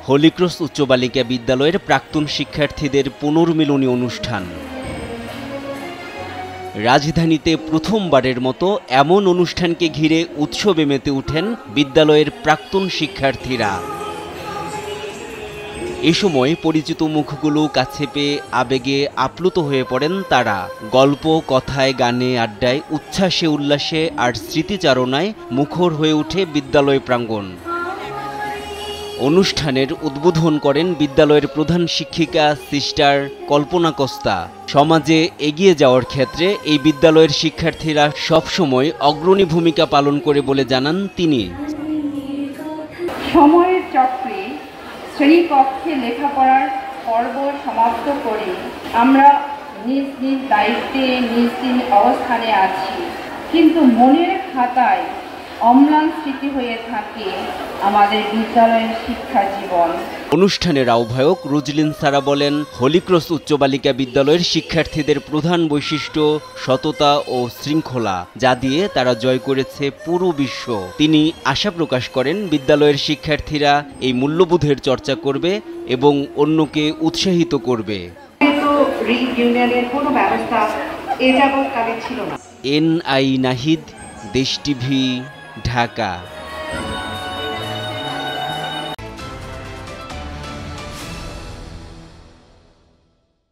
Holy Cross উচ্চ বালিকা বিদ্যালয়ের প্রাক্তন শিক্ষার্থীদের পুনর্মিলনী অনুষ্ঠান। রাজধানীতে প্রথমবারের মতো এমন অনুষ্ঠানকে ঘিরে উৎসবে মেতে ওঠেন বিদ্যালয়ের প্রাক্তন শিক্ষার্থীরা। এ সময় পরিচিত মুখগুলো কাছে পেয়ে আবেগে আপ্লুত হয়ে পড়েন তারা। গল্প, কথায়, গানে, আড্ডায়, উচ্ছ্বাসে, উল্লাসে আর স্মৃতিচারণায় মুখর হয়ে ওঠে বিদ্যালয় প্রাঙ্গণ। অনুষ্ঠানের উদ্বোধন করেন বিদ্যালয়ের প্রধান শিক্ষিকা সিস্টার কল্পনা কস্তা। সমাজে এগিয়ে যাওয়ার ক্ষেত্রে এই বিদ্যালয়ের শিক্ষার্থীরা সবসময় অগ্রণী ভূমিকা পালন করে বলে জানান তিনি। সময়ের চক্রে শ্রেণীকক্ষে লেখাপড়ার পর্ব সমাপ্ত করে আমরা নিজ নিজ দায়িত্বে নিজ নিজ অবস্থানে আছি, কিন্তু মনের খাতায় অম্লান স্মৃতি হয়ে থাকে আমাদের বিদ্যালয়ের শিক্ষা জীবন। অনুষ্ঠানের আহ্বায়ক রুজলিন সারা বলেন, হলিক্রস উচ্চ বালিকা বিদ্যালয়ের শিক্ষার্থীদের প্রধান বৈশিষ্ট্য সততা ও শৃঙ্খলা, যা দিয়ে তারা জয় করেছে পুরো বিশ্ব। তিনি আশা প্রকাশ করেন বিদ্যালয়ের শিক্ষার্থীরা এই মূল্যবোধের চর্চা করবে এবং অন্যকে উৎসাহিত করবে। কোনো ব্যবস্থা এ যাবৎকালে ছিল না। এনআই নাহিদ, দেশ টিভি, ঢাকা।